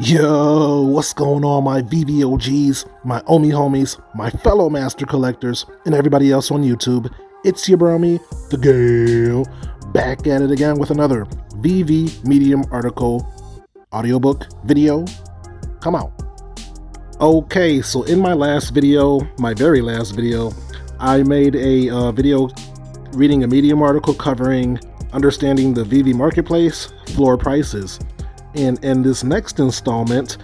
Yo, what's going on, my VVOGs, my Omi homies, my fellow master collectors, and everybody else on YouTube? It's your bromie, the Gale, back at it again with another VV Medium article, audiobook, video. Come out. Okay, so in my last video, my very last video, I made a video reading a Medium article covering understanding the Veve Marketplace floor prices. And in this next installment,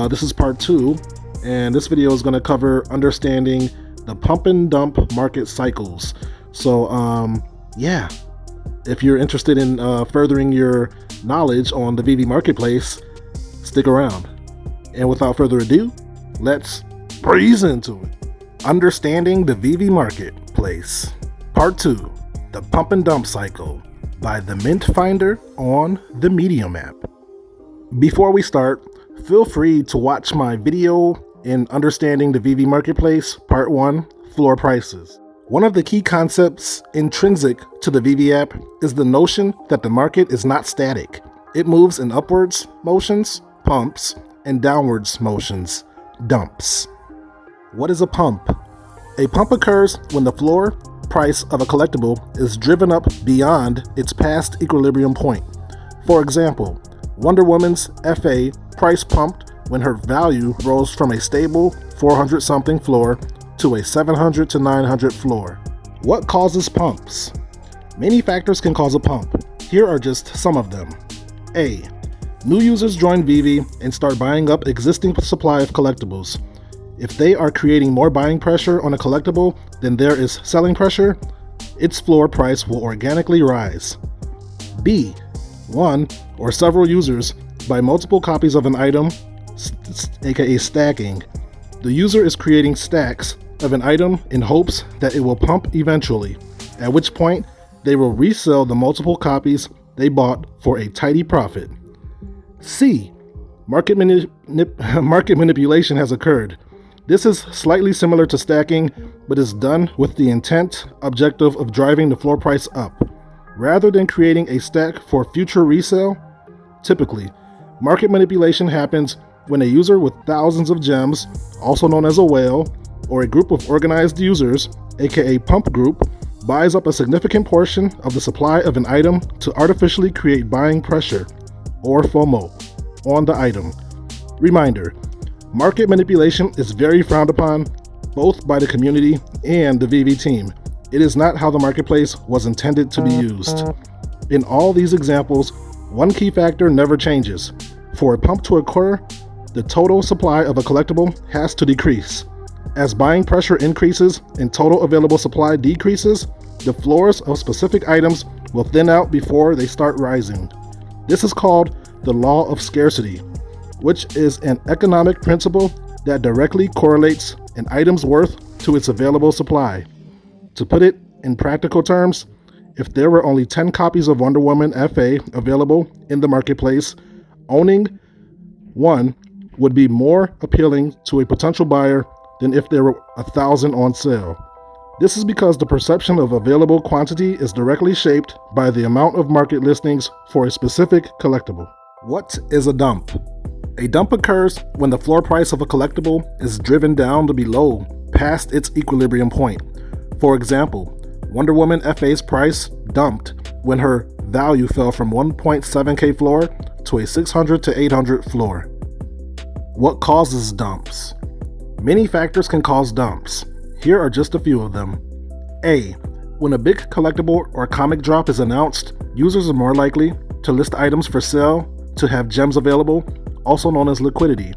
this is part 2, and this video is going to cover understanding the pump and dump market cycles. So yeah, if you're interested in furthering your knowledge on the Veve Marketplace, stick around. And without further ado, let's breeze into it. Understanding the Veve Marketplace, part 2, the pump and dump cycle, by the Mint Finder on the Medium app. Before we start, feel free to watch my video in Understanding the Veve Marketplace, Part 1, Floor Prices. One of the key concepts intrinsic to the Veve app is the notion that the market is not static. It moves in upwards motions, pumps, and downwards motions, dumps. What is a pump? A pump occurs when the floor price of a collectible is driven up beyond its past equilibrium point. For example, Wonder Woman's FA price pumped when her value rose from a stable 400 something floor to a 700 to 900 floor. What causes pumps? Many factors can cause a pump. Here are just some of them. A. New users join Veve and start buying up existing supply of collectibles. If they are creating more buying pressure on a collectible than there is selling pressure, its floor price will organically rise. B. One or several users buy multiple copies of an item, aka stacking. The user is creating stacks of an item in hopes that it will pump eventually, at which point they will resell the multiple copies they bought for a tidy profit. C. Market manipulation has occurred. This is slightly similar to stacking, but is done with the objective of driving the floor price up. Rather than creating a stack for future resale, typically, market manipulation happens when a user with thousands of gems, also known as a whale, or a group of organized users, aka pump group, buys up a significant portion of the supply of an item to artificially create buying pressure, or FOMO, on the item. Reminder, market manipulation is very frowned upon, both by the community and the Veve team. It is not how the marketplace was intended to be used. In all these examples, one key factor never changes. For a pump to occur, the total supply of a collectible has to decrease. As buying pressure increases and total available supply decreases, the floors of specific items will thin out before they start rising. This is called the Law of Scarcity, which is an economic principle that directly correlates an item's worth to its available supply. To put it in practical terms, if there were only 10 copies of Wonder Woman FA available in the marketplace, owning one would be more appealing to a potential buyer than if there were 1,000 on sale. This is because the perception of available quantity is directly shaped by the amount of market listings for a specific collectible. What is a dump? A dump occurs when the floor price of a collectible is driven down to below past its equilibrium point. For example, Wonder Woman FA's price dumped when her value fell from 1.7k floor to a 600 to 800 floor. What causes dumps? Many factors can cause dumps. Here are just a few of them. A. When a big collectible or comic drop is announced, users are more likely to list items for sale to have gems available, also known as liquidity.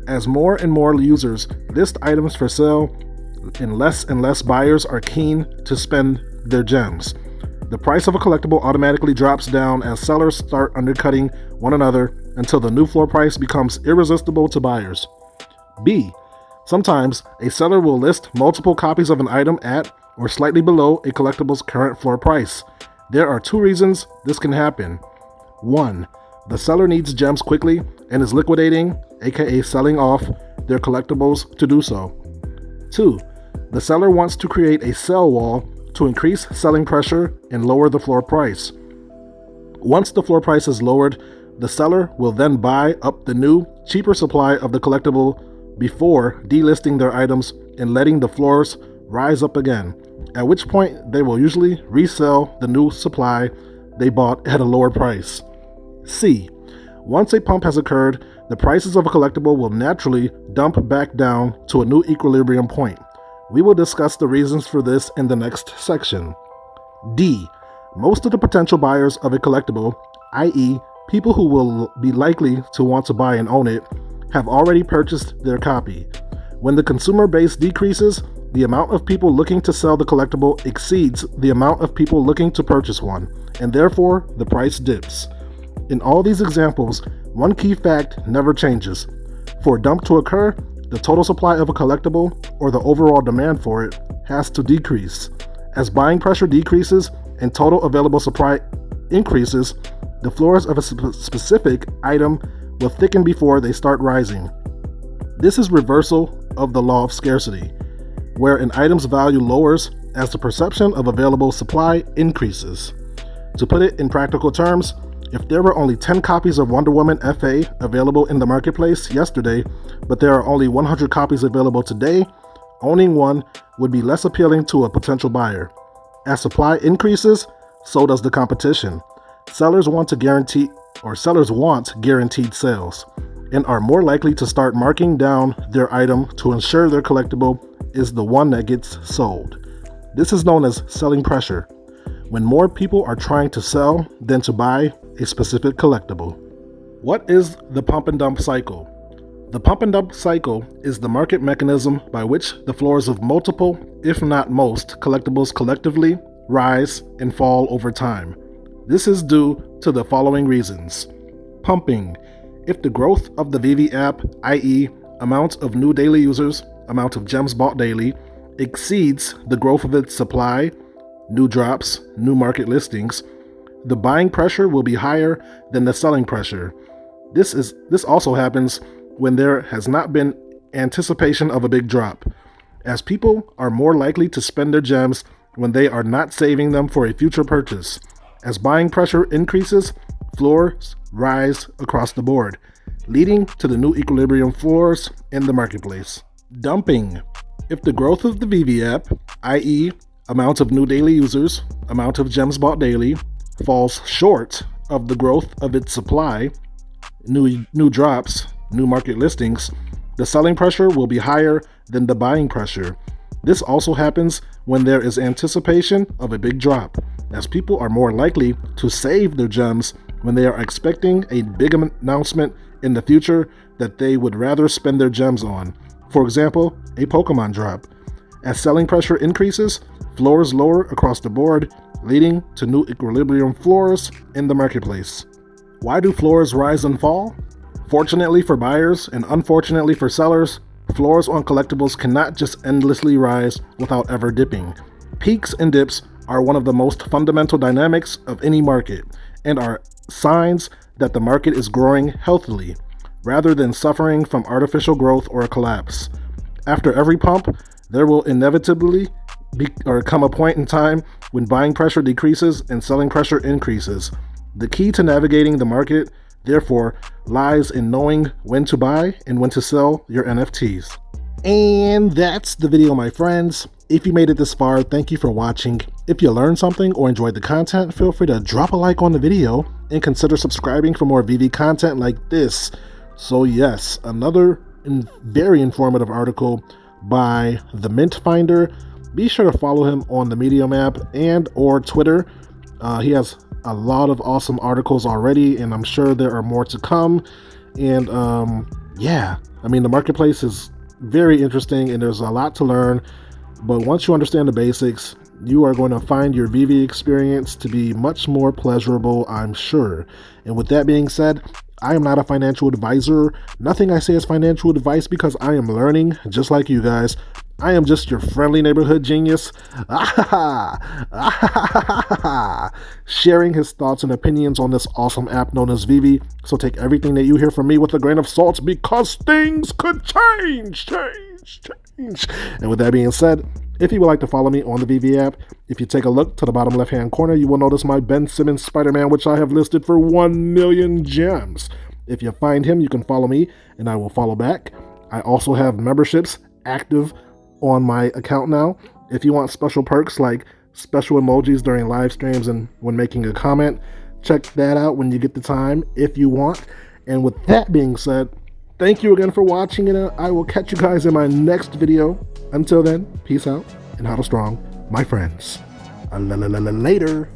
As more and more users list items for sale, and less buyers are keen to spend their gems, the price of a collectible automatically drops down as sellers start undercutting one another until the new floor price becomes irresistible to buyers. B. Sometimes a seller will list multiple copies of an item at or slightly below a collectible's current floor price. There are 2 reasons this can happen. 1. The seller needs gems quickly and is liquidating, aka selling off, their collectibles to do so. 2. The seller wants to create a sell wall to increase selling pressure and lower the floor price. Once the floor price is lowered, The seller will then buy up the new, cheaper supply of the collectible before delisting their items and letting the floors rise up again, at which point they will usually resell the new supply they bought at a lower price. C. Once a pump has occurred, the prices of a collectible will naturally dump back down to a new equilibrium point. We will discuss the reasons for this in the next section. D. Most of the potential buyers of a collectible, i.e., people who will be likely to want to buy and own it, have already purchased their copy. When the consumer base decreases, the amount of people looking to sell the collectible exceeds the amount of people looking to purchase one, and therefore the price dips. In all these examples, one key fact never changes. For a dump to occur, the total supply of a collectible, or the overall demand for it, has to decrease. As buying pressure decreases and total available supply increases, the floors of a specific item will thicken before they start rising. This is reversal of the law of scarcity, where an item's value lowers as the perception of available supply increases. To put it in practical terms, if there were only 10 copies of Wonder Woman FA available in the marketplace yesterday, but there are only 100 copies available today, owning one would be less appealing to a potential buyer. As supply increases, so does the competition. Sellers want guaranteed sales and are more likely to start marking down their item to ensure their collectible is the one that gets sold. This is known as selling pressure, when more people are trying to sell than to buy a specific collectible. What is the pump and dump cycle? The pump and dump cycle is the market mechanism by which the floors of multiple, if not most, collectibles collectively rise and fall over time. This is due to the following reasons. Pumping. If the growth of the Veve app, i.e., amount of new daily users, amount of gems bought daily, exceeds the growth of its supply, new drops, new market listings, the buying pressure will be higher than the selling pressure. This also happens when there has not been anticipation of a big drop, as people are more likely to spend their gems when they are not saving them for a future purchase. As buying pressure increases, floors rise across the board, leading to the new equilibrium floors in the marketplace. Dumping. If the growth of the Veve app, i.e., amount of new daily users, amount of gems bought daily, falls short of the growth of its supply, new drops, new market listings, the selling pressure will be higher than the buying pressure. This also happens when there is anticipation of a big drop, as people are more likely to save their gems when they are expecting a big announcement in the future that they would rather spend their gems on. For example, a Pokemon drop. As selling pressure increases, floors lower across the board, leading to new equilibrium floors in the marketplace. Why do floors rise and fall? Fortunately for buyers and unfortunately for sellers, floors on collectibles cannot just endlessly rise without ever dipping. Peaks and dips are one of the most fundamental dynamics of any market and are signs that the market is growing healthily, rather than suffering from artificial growth or a collapse. After every pump, there will inevitably come a point in time when buying pressure decreases and selling pressure increases. The key to navigating the market, therefore, lies in knowing when to buy and when to sell your NFTs. And that's the video, my friends. If you made it this far, thank you for watching. If you learned something or enjoyed the content, feel free to drop a like on the video and consider subscribing for more Veve content like this. So yes, another very informative article by the Mint Finder. Be sure to follow him on the Medium app and or Twitter. He has a lot of awesome articles already, and I'm sure there are more to come. And yeah, I mean, the marketplace is very interesting and there's a lot to learn. But once you understand the basics, you are going to find your Veve experience to be much more pleasurable, I'm sure. And with that being said, I am not a financial advisor. Nothing I say is financial advice because I am learning just like you guys. I am just your friendly neighborhood genius, sharing his thoughts and opinions on this awesome app known as Veve. So take everything that you hear from me with a grain of salt because things could change. And with that being said, If you would like to follow me on the VV app, if you take a look to the bottom left-hand corner, you will notice my Ben Simmons Spider-Man, which I have listed for 1 million gems. If you find him, you can follow me, and I will follow back. I also have memberships active on my account now. If you want special perks like special emojis during live streams and when making a comment, check that out when you get the time if you want. And with that being said, thank you again for watching, and I will catch you guys in my next video. Until then, peace out and hodl strong, my friends. Later.